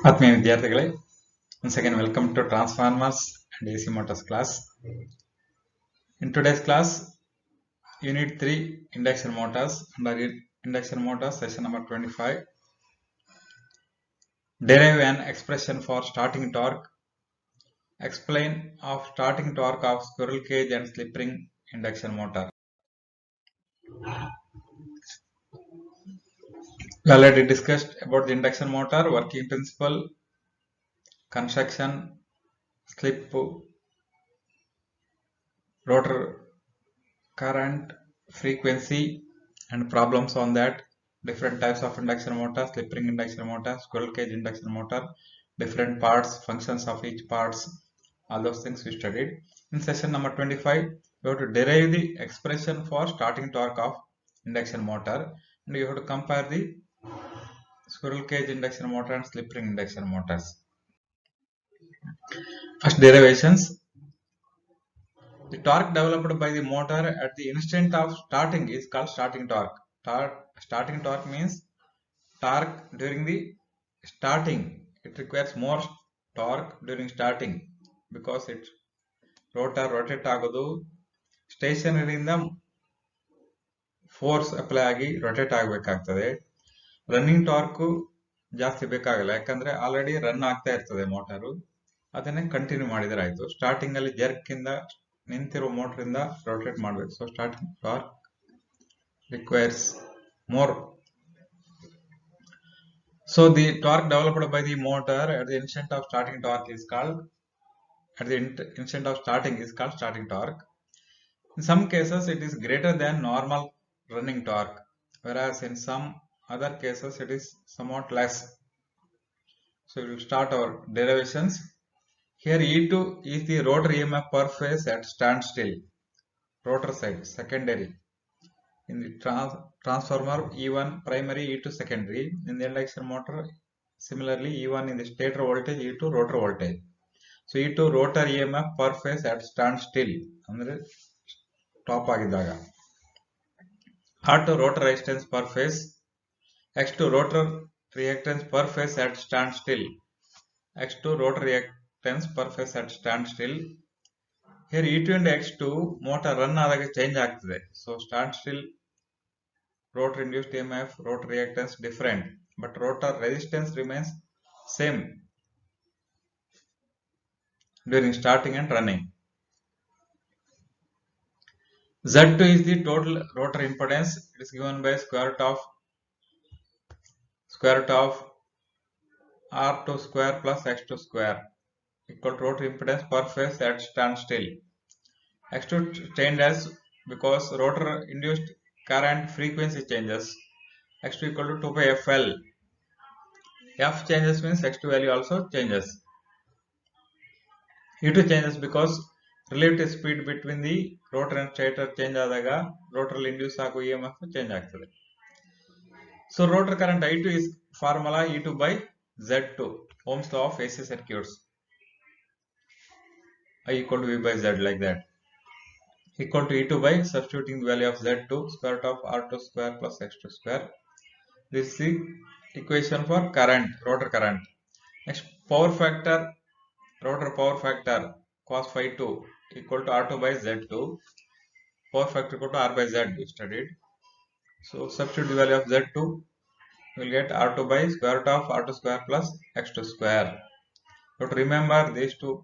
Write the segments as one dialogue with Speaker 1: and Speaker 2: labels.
Speaker 1: ಆತ್ಮೀಯ ವಿದ್ಯಾರ್ಥಿಗಳೇ, once again welcome to Transformers and AC Motors class. In today's class, Unit 3 Induction Motors, under Induction Motors session number 25. Derive an expression for starting torque. Explain of starting torque of squirrel cage and slip ring induction motor. We already discussed about the induction motor, working principle, construction, slip, rotor current, frequency and problems on that, different types of induction motor, slip ring induction motor, squirrel cage induction motor, different parts, functions of each parts, all those things we studied. In session number 25, you have to derive the expression for starting torque of induction motor, and you have to compare the squirrel cage induction motor and slip ring induction motors. First, derivations. The torque developed by the motor at the instant of starting is called starting torque. Starting torque means torque during the starting. It requires more torque during starting because it rotor rotate ಆಗೋದು stationery ಇಂದ force apply ಆಗಿ rotate ಆಗಬೇಕಾಗ್ತದೆ. Running torque ಜಾಸ್ತಿ ಬೇಕಾಗಲ್ಲ, ಯಾಕಂದ್ರೆ already run ಆಗ್ತಾ ಇರ್ತದೆ motor. ಅದನ್ನೇ continue ಮಾಡಿದ್ರೆ ಆಯ್ತು. ಸ್ಟಾರ್ಟಿಂಗ್ ಅಲ್ಲಿ ಜರ್ಕ್ ಇಂದ ನಿಂತಿರೋ ಮೋಟರ್ ಇಂದ ರೊಟೇಟ್ ಮಾಡಬೇಕು. So starting torque requires more. So the torque developed by the motor at the instant of starting torque is called starting torque. In some cases it is greater than normal running torque, whereas in some other cases it is somewhat less. So we will start our derivations. Here E2 is the rotor EMF per phase at standstill, rotor side, secondary. In the transformer, E1 primary, E2 secondary. In the induction motor, similarly E1 in the stator voltage, E2 rotor voltage. So E2 rotor EMF per phase at standstill, andre top ಆಗಿದ್ದಾಗ. R2 rotor resistance per phase, X2 rotor reactance per phase at standstill, X2 rotor reactance per phase at standstill. Here E2 and X2 motor run ಆದಾಗ change ಆಗ್ತದೆ. So standstill rotor induced EMF, rotor reactance different, but rotor resistance remains same during starting and running. Z2 is the total rotor impedance. It is given by square root of R2 square plus X2 square equal to rotor impedance per phase at standstill. X2 changes because rotor induced current frequency changes. X2 equal to 2 by FL. F changes means X2 value also changes. E2 changes because relative speed between the rotor and stator change ಆದಾಗ rotor induce ಆಗೋ EMF change ಆಗ್ತದೆ. So rotor current I2 is formula E2 by Z2, Ohm's law of AC circuits. I equal to V by Z, like that. Equal to E2 by substituting the value of Z2, square root of R2 square plus X2 square. This is the equation for current, rotor current. Next, power factor, rotor power factor cos phi 2 equal to R2 by Z2. Power factor equal to R by Z we studied. So substitute the value of Z2, we will get R2 by square root of R2 square plus X2 square. But remember these two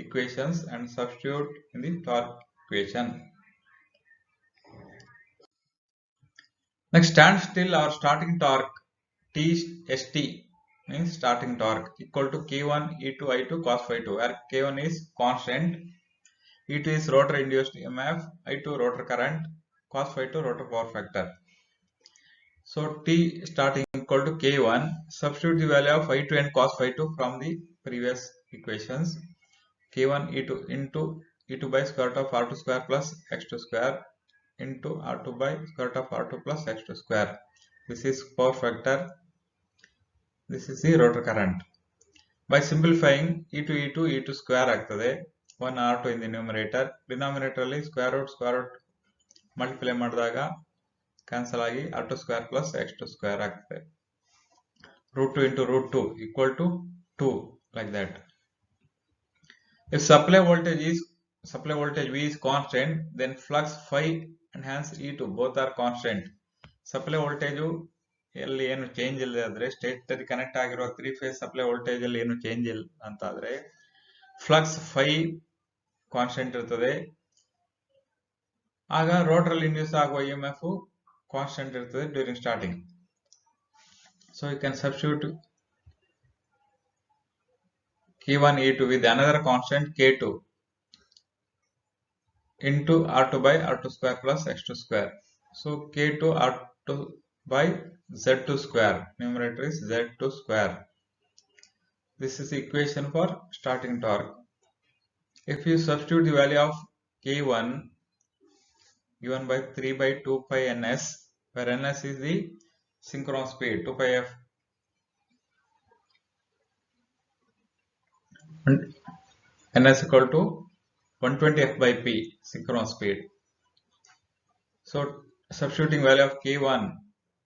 Speaker 1: equations and substitute in the torque equation. Next, standstill or starting torque, TST means starting torque, equal to K1 E2 I2 cos phi 2, where K1 is constant, E2 is rotor induced EMF, I2 rotor current, cos phi 2 rotor power factor. So T starting equal to K1, substitute the value of I2 and cos phi 2 from the previous equations. K1 E2 into E2 by square root of R2 square plus X2 square into R2 by square root of R2 plus X2 square. This is power factor. This is the rotor current. By simplifying, E2 square ಆಗ್ತದೆ. 1 R2 in the numerator. Denominator ಅಲ್ಲಿ square root multiply ಮಾಡಿದಾಗ cancel agi r2 square plus x2 square agtade. Root 2 into root 2 equal to 2, like that. If supply voltage V is constant, then flux phi and hence E2 both are constant. Supply voltage ಎಲ್ಲಿ ಏನು change ಇಲ್ಲದೆ ಆದ್ರೆ ಸ್ಟೇಟರಿ connect ಆಗಿರುವ 3 face supply voltage ಅಲ್ಲಿ ಏನು change ಇಲ್ಲ ಅಂತ ಆದ್ರೆ ಫ್ಲಕ್ಸ್ ಫೈ ಕಾನ್ಸ್ಟೆಂಟ್ ಇರ್ತದೆ. ಆಗ ರೋಟರ್ ಅಲ್ಲಿ ಇಂಡ್ಯೂಸ್ ಆಗುವ EMF ಕಾನ್ಸ್ಟೆಂಟ್ ಇರ್ತದೆ during starting. So you can substitute K1 E2 with another constant K2 into R2 by R2 square plus X2 square. So K2 R2 by Z2 square. Numerator is Z2 square. This is the equation for starting torque. If you substitute the value of K1 given by 3 by 2 pi ns, where ns is the synchronous speed, 2 pi f, ns equal to 120 f by p, synchronous speed. So substituting value of K1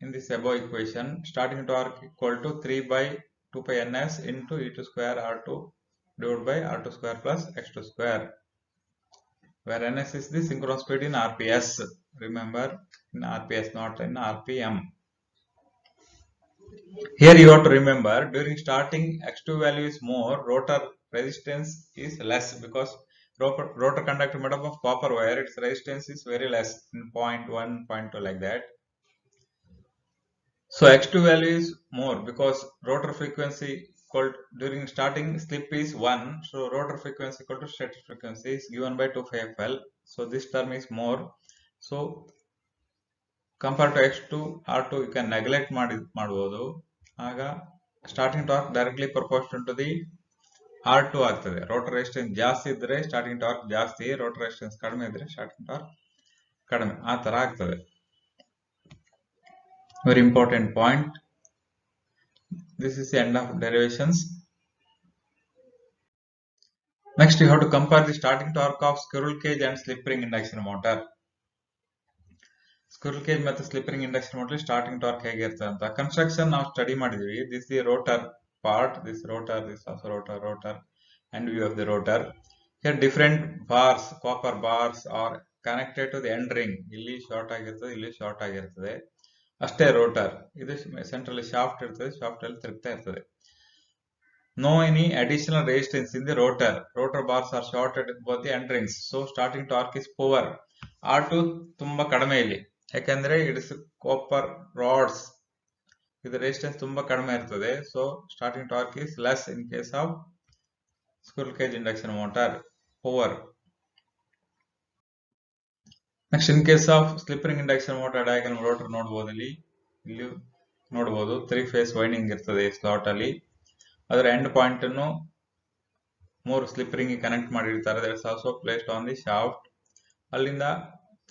Speaker 1: in this above equation, starting torque equal to 3 by 2 pi ns into E2 square R2 divided by R2 square plus X2 square, where ns is the synchronous speed in RPS. Remember, in RPS, not in RPM. Here you have to remember, during starting X2 value is more, rotor resistance is less, because rotor conductor made up of copper wire, its resistance is very less, in 0.1, 0.2, like that. So X2 value is more because rotor frequency equal during starting slip is 1, so rotor frequency equal to stator frequency is given by 2 pi fl. So this term is more. So compared to X2 R2 you can neglect ಮಾಡಬಹುದು. ಆಗ starting torque directly proportional to the R2 ಆಗ್ತದೆ. rotor resistance ಜಾಸ್ತಿ ಇದ್ರೆ starting torque ಜಾಸ್ತಿ, rotor resistance ಕಡಿಮೆ ಇದ್ರೆ starting torque ಕಡಿಮೆ, ಆ ತರ ಆಗ್ತದೆ. Very important point. This is the end of derivations. Next you have to compare the starting torque of squirrel cage and slip ring induction motor. Squirrel cage ಮತ್ತು slip ring induction motor starting torque ಹೇಗಿರ್ತದೆ ಅಂತ construction ನಾವು study ಮಾಡಿದ್ವಿ. This is the rotor part, this rotor, this also rotor and view of the rotor. Here different bars, copper bars are connected to the end ring. ಇಲ್ಲಿ short ಆಗಿರ್ತದೆ, ಇಲ್ಲಿ short ಆಗಿರ್ತದೆ. ಅಷ್ಟೇ rotor, ಇದು ಸೆಂಟ್ರಲ್ಲಿ shaft ಇರ್ತದೆ, shaft ಅಲ್ಲಿ ತಿರುಗ್ತಾ ಇರ್ತದೆ. No any additional resistance in the rotor. Rotor bars are shorted both the end rings. So starting torque is poor. R2 ತುಂಬಾ ಕಡಿಮೆ ಇಲ್ಲಿ, ಯಾಕಂದ್ರೆ ಇಟ್ಸ್ ಕಾಪರ್ ರಾಡ್ಸ್, ಇದು ರೆಸಿಸ್ಟೆನ್ಸ್ ತುಂಬಾ ಕಡಿಮೆ ಇರ್ತದೆ. So starting torque is less in case of squirrel cage induction motor, poor. Next, in case of slip ring induction motor diagram rotor ನೋಡಬಹುದು, ಇಲ್ಲಿ ನೋಡಬಹುದು 3 phase winding ಇರ್ತದೆ ಸ್ಲಾಟ್ ಅಲ್ಲಿ. ಅದರ ಎಂಡ್ ಪಾಯಿಂಟ್ ಅನ್ನು 3 ಸ್ಲಿಪ್ ರಿಂಗ್ ಕನೆಕ್ಟ್ ಮಾಡಿರ್ತಾರೆ. That's also placed on the shaft. ಅಲ್ಲಿಂದ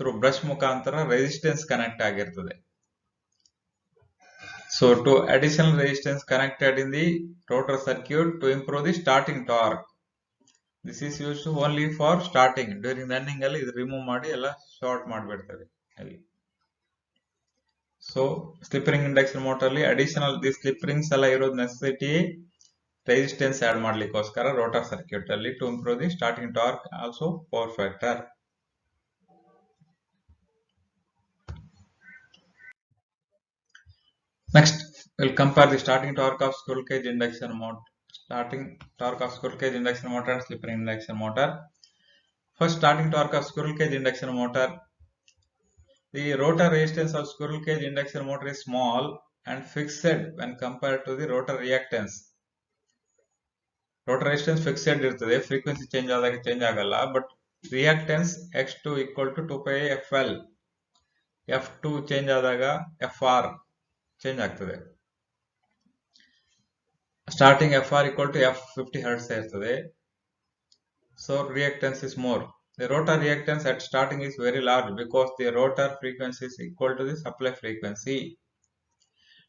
Speaker 1: through brush ಮುಖಾಂತರ ರೆಸಿಸ್ಟೆನ್ಸ್ ಕನೆಕ್ಟ್ ಆಗಿರ್ತದೆ. So to additional resistance connected in the rotor circuit to improve the starting torque. This is used only for starting. During the ending ಅಲ್ಲಿ ಇದು remove ಮಾಡಿ ಎಲ್ಲ short ಮಾಡಿಬಿಡ್ತಾರೆ ಅಲ್ಲಿ. So slip ring induction motor ಅಲ್ಲಿ additional the slip rings ಎಲ್ಲ ಇರೋದು necessity resistance add ಮಾಡ್ಲಿಕ್ಕೋಸ್ಕರ ರೋಟರ್ ಸರ್ಕ್ಯೂಟ್ ಅಲ್ಲಿ to improve the starting torque, also power factor. Next, we'll compare the starting torque of squirrel cage induction motor, starting torque of squirrel cage induction motor and slip ring induction motor. First, starting torque of squirrel cage induction motor. The rotor resistance of squirrel cage induction motor is small and fixed when compared to the rotor reactance. Rotor resistance fixed ಇರ್ತದೆ, frequency change ಆದಾಗ change ಆಗಲ್ಲ, but reactance X2 equal to 2 pi FL. F2 change ಆದಾಗ FR change ಆಗ್ತದೆ. Starting FR equal to F50 Hz ಇರ್ತದೆ. So reactance is more. The rotor reactance at starting is very large because the rotor frequency is equal to the supply frequency.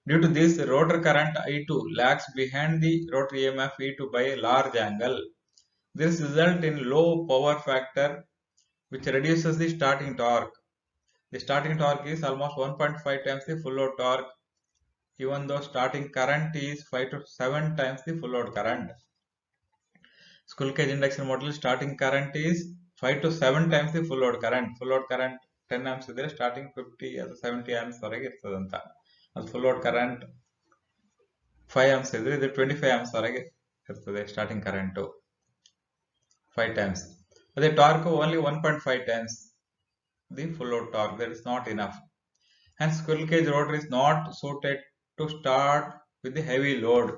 Speaker 1: Due to this, the rotor current I2 lags behind the rotor EMF E2 by a large angle. This results in low power factor which reduces the starting torque. The starting torque is almost 1.5 times the full load torque, even though starting current is 5 to 7 times the full load current. Squirrel cage induction motor starting current is 5 to 7 times the full load current. Full load current 10 amps idre starting 50 or 70 amps ವರೆಗೆ ಇರ್ತದಂತ. ಅದು full load current 5 amps idre ಇದು 25 amps ವರೆಗೆ ಇರ್ತದೆ starting current 5 times. ಅದೇ torque only 1.5 times the full load torque. That is not enough. Hence squirrel cage rotor is not suited to start with the heavy load.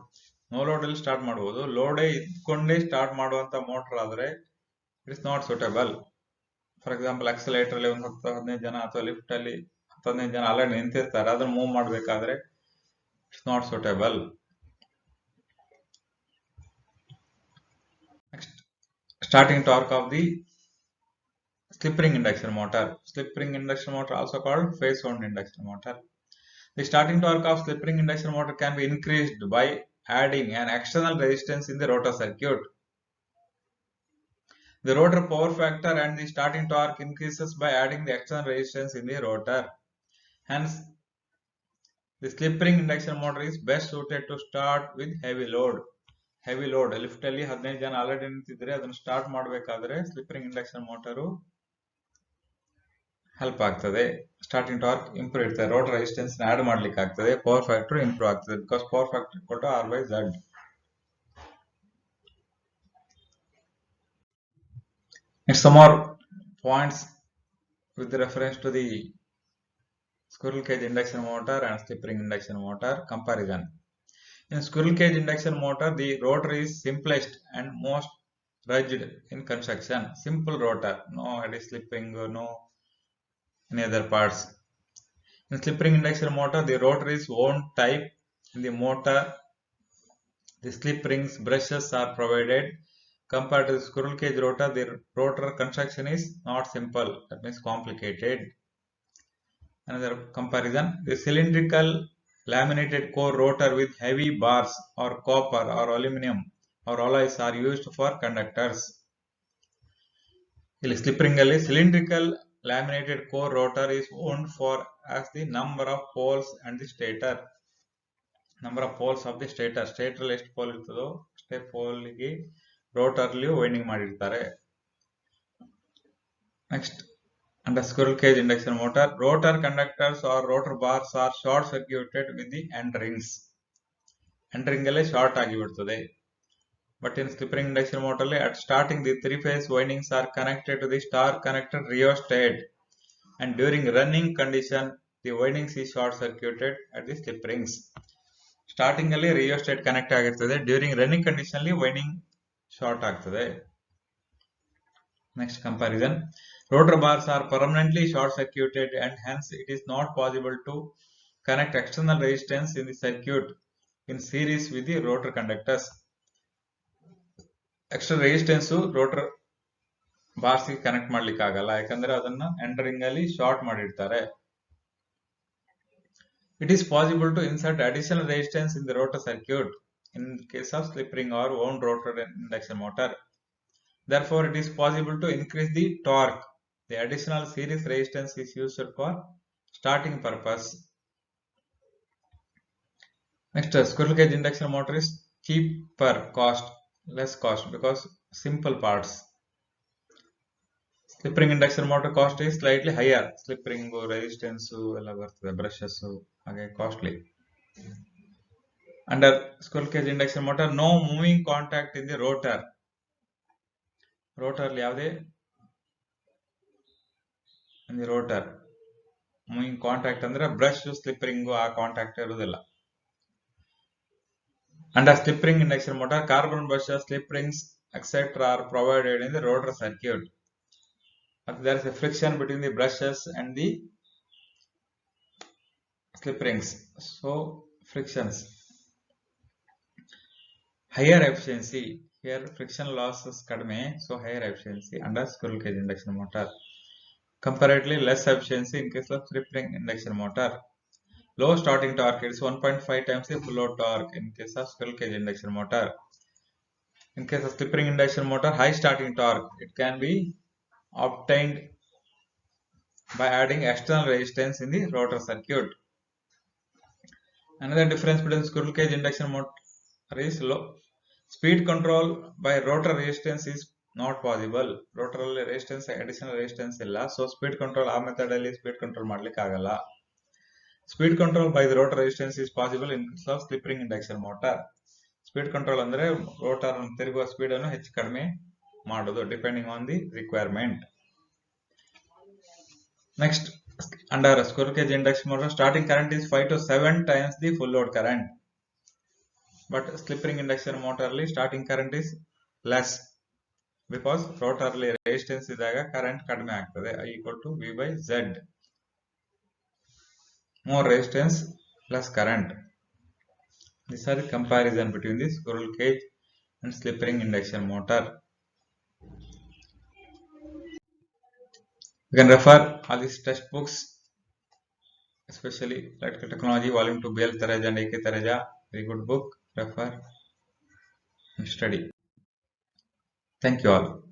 Speaker 1: No load ಅಲ್ಲಿ start ಮಾಡಬಹುದು. ಲೋಡೇ ಇಟ್ಕೊಂಡೇ start ಮಾಡುವಂತ motor ಆದ್ರೆ it's not suitable. For example accelerator ಅಲ್ಲಿ ಒಂದು 10-15 ಜನ ಅಥವಾ ಲಿಫ್ಟ್ ಅಲ್ಲಿ 15 ಜನ ಆಲ್ರೆಡಿ ನಿಂತಿರ್ತಾರೆ, ಅದನ್ನ ಮೂವ್ ಮಾಡಬೇಕಾದ್ರೆ it's not suitable. Next starting torque of the slip ring induction motor. Slip ring induction motor also called phase wound induction motor. The starting torque of slip ring induction motor can be increased by adding an external resistance in the rotor circuit. The rotor power factor and the starting torque increases by adding the external resistance in the rotor. Hence, the slip ring induction motor is best suited to start with heavy load. Heavy load lift ಅಲ್ಲಿ 15 ಜನ already ನಿಂತಿದ್ರೆ ಅದನ್ನು start ಮಾಡಬೇಕಾದ್ರೆ slip ring induction motor help ಆಗ್ತದೆ. Starting torque improve ಇರ್ತದೆ, rotor resistance add ಮಾಡ್ಲಿಕ್ಕೆ ಆಗ್ತದೆ, power factor improve ಆಗ್ತದೆ. Because power factor equal to R/Z. Next, some more points with reference to the squirrel cage induction motor and slip ring induction motor comparison. In squirrel cage induction motor, the rotor is simplest and most rigid in construction. Simple rotor, no eddy slipping, no any other parts. In slip ring induction motor, the rotor is wound type. In the motor, the slip rings brushes are provided. Compared to the squirrel cage rotor, the rotor construction is not simple, that means complicated. Another comparison, the cylindrical laminated core rotor with heavy bars or copper or aluminum or alloys are used for conductors. ಇಲ್ಲಿ slip ring ಅಲ್ಲಿ cylindrical laminated core rotor is wound for as the number of poles and the stator. Number of poles of the stator. Stator ಅಲ್ಲಿ ಎಷ್ಟು pole ಇರ್ತದೋ ಅಷ್ಟೇ pole ಗೆ rotor ಅಲ್ಲಿ winding ಮಾಡಿರ್ತಾರೆ. Next, under squirrel cage induction motor, rotor conductors or rotor bars are short circuited with the end rings. End ring alle short agi biಡ್ತದೆ. But in slip ring induction motor, at starting the 3-phase windings are connected to the star connected rheostat, and during running condition the windings is short circuited at the slip rings. Starting alli rheostat connect ಆಗಿರ್ತದೆ, during running condition ಅಲ್ಲಿ winding short ಆಗ್ತದೆ. Next comparison, rotor bars are permanently short circuited and hence it is not possible to connect external resistance in the circuit in series with the rotor conductors. External resistance rotor bars ಗೆ connect ಮಾಡ್ಲಿಕ್ಕೆ ಆಗಲ್ಲ, ಯಾಕಂದ್ರೆ ಅದನ್ನ end ring ಅಲ್ಲಿ short ಮಾಡಿರ್ತಾರೆ. It is possible to insert additional resistance in the rotor circuit in case of slip ring or wound rotor induction motor. Therefore, it is possible to increase the torque. The additional series resistance is used for starting purpose. Next, squirrel cage induction motor is cheaper cost, less cost because simple parts. Slip ring induction motor cost is slightly higher. Slip ring resistance ಎಲ್ಲ ಬರ್ತದೆ, brushes ಹಾಗೆ costly. Under squirrel cage induction motor, no moving contact in the rotor. Rotor ಯಾವುದೇ in the rotor moving contact ಅಂದ್ರೆ brush slip ring ಆ contact ಇರುವುದಿಲ್ಲ. Under slip ring induction motor, carbon brushes, slip rings, etc. are provided in the rotor circuit. But there is a friction between the brushes and the slip rings, so frictions. Higher efficiency, here friction losses kadme, so higher efficiency under squirrel cage induction motor. Comparatively less efficiency in case of slip ring induction motor. Low starting torque, it is 1.5 times the full load torque in case of squirrel cage induction motor. In case of slip ring induction motor, high starting torque, it can be obtained by adding external resistance in the rotor circuit. Another difference between squirrel cage induction motor is low. Speed control by rotor resistance is not possible. Rotor resistance additional resistance illa, so speed control ಆ method ಅಲ್ಲಿ speed control ಮಾಡ್ಲಿಕ್ಕೆ ಆಗಲ್ಲ. Speed control by the rotor resistance is possible in case of slip ring induction motor. Speed control ಅಂದ್ರೆ rotor ತಿರುಗುವ speed ಅನ್ನು ಹೆಚ್ಚು ಕಡಿಮೆ ಮಾಡೋದು depending on the requirement. Next, under a squirrel cage induction motor, starting current is 5 to 7 times the full load current. But slip ring induction motor ಅಲ್ಲಿ starting current is less because rotor ಅಲ್ಲಿ resistance ಇದ್ದಾಗ current ಕಡಿಮೆ ಆಗ್ತದೆ. I equal to V by Z. More resistance, less current. These are the comparison between the squirrel cage and slip ring induction motor. You can refer all these textbooks, especially Electrical Technology Volume 2, BL Thareja and AK Thareja. Very good book. Refer and study. Thank you all.